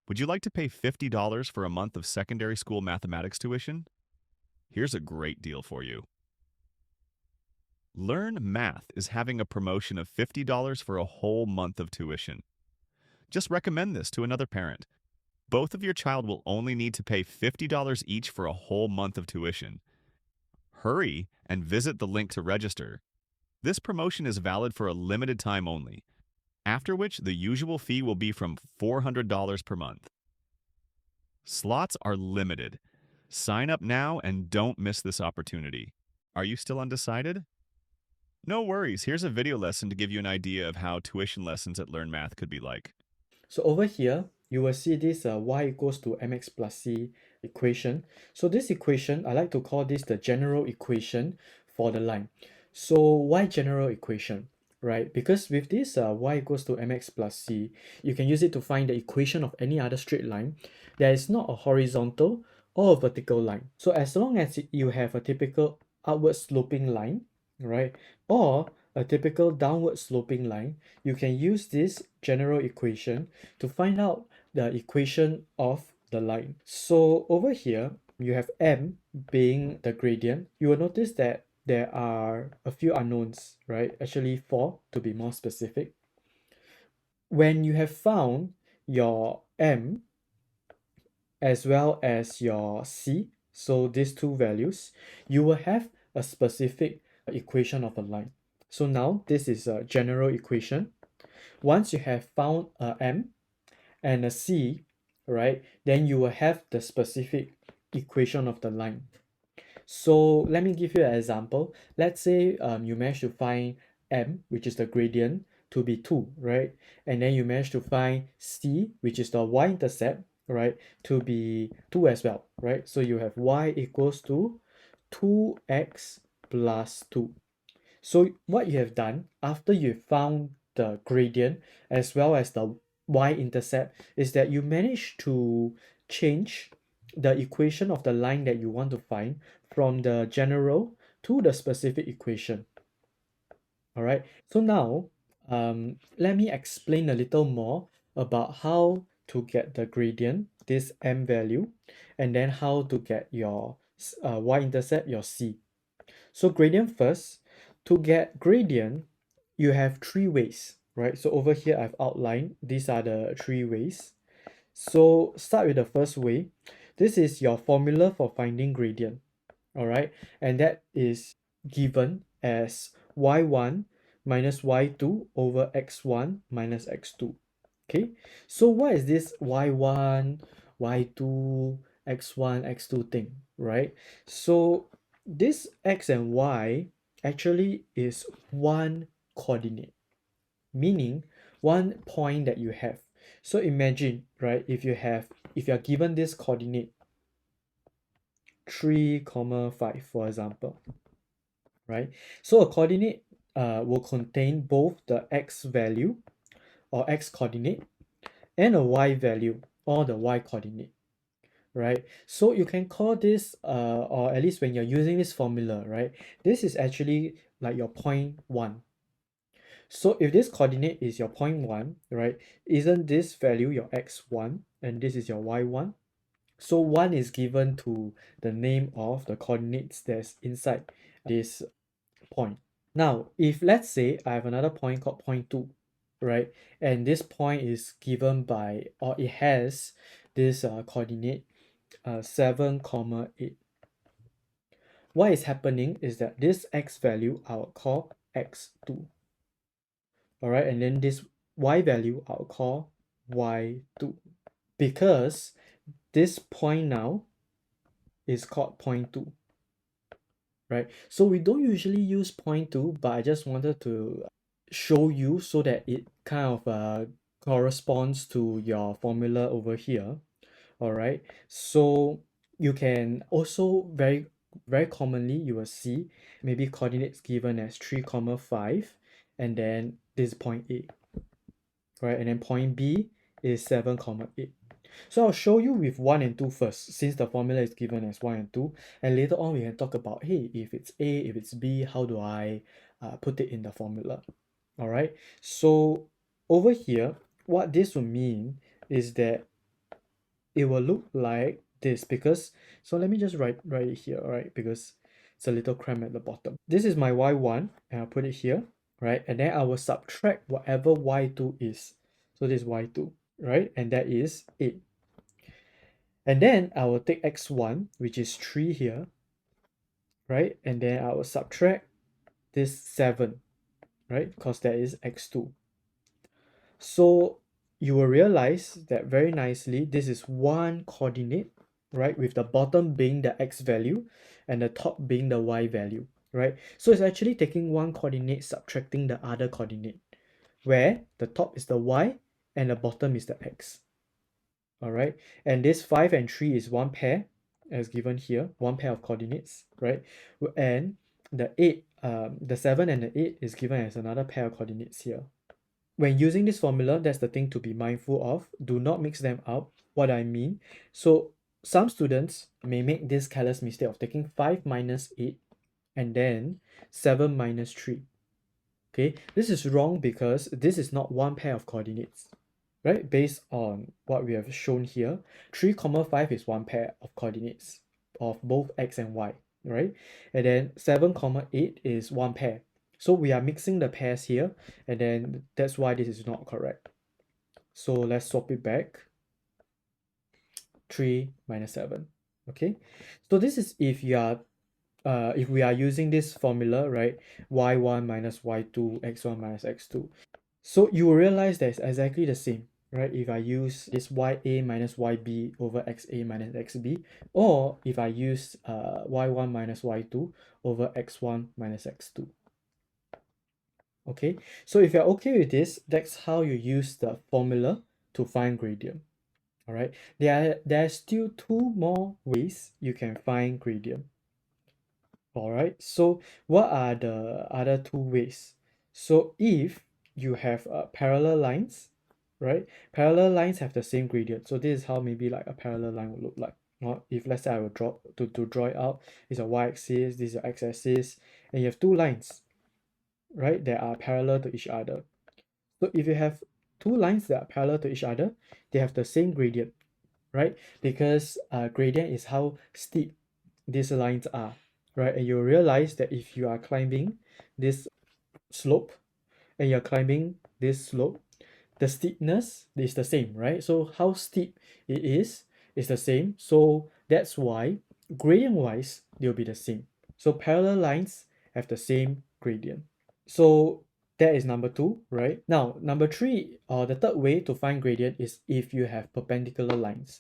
Would you like to pay $50 for a month of secondary school mathematics tuition? Here's a great deal for you. Learn Math is having a promotion of $50 for a whole month of tuition. Just recommend this to another parent. Both of your child will only need to pay $50 each for a whole month of tuition. Hurry and visit the link to register. This promotion is valid for a limited time only, after which the usual fee will be from $400 per month. Slots are limited. Sign up now and don't miss this opportunity. Are you still undecided? No worries, here's a video lesson to give you an idea of how tuition lessons at Learn Math could be like. So over here, you will see this y equals to mx plus c equation. So this equation, I like to call this the general equation for the line. So why general equation, right? Because with this y equals to mx plus c, you can use it to find the equation of any other straight line that is not a horizontal or a vertical line. So as long as you have a typical upward sloping line, right, or a typical downward sloping line, you can use this general equation to find out the equation of the line. So over here, you have m being the gradient. You will notice that there are a few unknowns, right? Actually, four to be more specific. When you have found your m as well as your c, so these two values, you will have a specific equation of a line. So now this is a general equation. Once you have found a m and a c, right, then you will have the specific equation of the line. So let me give you an example. Let's say you manage to find m, which is the gradient, to be 2, right? And then you manage to find c, which is the y-intercept, right, to be 2 as well, right? So you have y equals to 2x plus 2. So what you have done after you found the gradient as well as the y-intercept is that you manage to change the equation of the line that you want to find from the general to the specific equation. All right. So now, let me explain a little more about how to get the gradient, this m value, and then how to get your y-intercept, your c. So gradient first. To get gradient, you have three ways, right? So over here, I've outlined these are the three ways. So start with the first way. This is your formula for finding gradient, all right? And that is given as y1 minus y2 over x1 minus x2. Okay, so what is this y1, y2, x1, x2 thing, right? So this x and y actually is one coordinate, meaning one point that you have. So imagine, right, if you're given this coordinate 3 comma 5, for example, right? So a coordinate will contain both the x value or x coordinate and a y value or the y coordinate, right? So you can call this or at least when you're using this formula, right, this is actually like your point 1. So if this coordinate is your point 1, right, isn't this value your x1 and this is your y1? So 1 is given to the name of the coordinates that's inside this point. Now, if let's say I have another point called point 2, right, and this point is given by, or it has this coordinate 7 comma 8. What is happening is that this x value I'll call x2, all right, and then this y value I'll call y2, because this point now is called point 2, right? So we don't usually use point 2, but I just wanted to show you so that it kind of corresponds to your formula over here. All right, so you can also very commonly you will see maybe coordinates given as 3 comma 5, and then this point A, right, and then point B is 7 comma 8. So I'll show you with 1 and 2 first, since the formula is given as 1 and 2, and later on we can talk about, hey, if it's A, if it's B, how do I put it in the formula? All right, so over here, what this will mean is that it will look like this because, so let me just write it here, right? Because it's a little cramped at the bottom. This is my y1, and I'll put it here, right? And then I will subtract whatever y2 is. So this is y2, right? And that is 8. And then I will take x1, which is 3 here, right? And then I will subtract this 7, right? Because that is x2. So you will realize that very nicely, this is one coordinate, right? With the bottom being the x value and the top being the y value, right? So it's actually taking one coordinate, subtracting the other coordinate, where the top is the y and the bottom is the x. All right, and this 5 and 3 is one pair, as given here, one pair of coordinates, right? And the 8, the 7 and the 8 is given as another pair of coordinates here. When using this formula, that's the thing to be mindful of. Do not mix them up. What I mean, so some students may make this careless mistake of taking 5 minus 8 and then 7 minus 3. Okay, this is wrong because this is not one pair of coordinates, right? Based on what we have shown here, 3 comma 5 is one pair of coordinates of both x and y, right? And then 7 comma 8 is one pair. So we are mixing the pairs here, and then that's why this is not correct. So let's swap it back. 3 minus 7. Okay, so this is if we are using this formula, right? y1 minus y2, x1 minus x2. So you will realize that it's exactly the same, right? If I use this ya minus yb over xa minus xb, or if I use y1 minus y2 over x1 minus x2. Okay, so if you're okay with this, that's how you use the formula to find gradient. All right, there are still two more ways you can find gradient. All right, so what are the other two ways? So if you have parallel lines, right? Parallel lines have the same gradient. So this is how maybe like a parallel line would look like. Or if let's say I will draw to draw it out, it's a y-axis, this is your x-axis, and you have two lines, right, that are parallel to each other. So if you have two lines that are parallel to each other, they have the same gradient, right? Because gradient is how steep these lines are, right? And you'll realize that if you are climbing this slope and you're climbing this slope, the steepness is the same, right? So how steep it is the same. So that's why gradient wise, they'll be the same. So parallel lines have the same gradient. So that is number 2, right? Now, number 3, or the third way to find gradient is if you have perpendicular lines.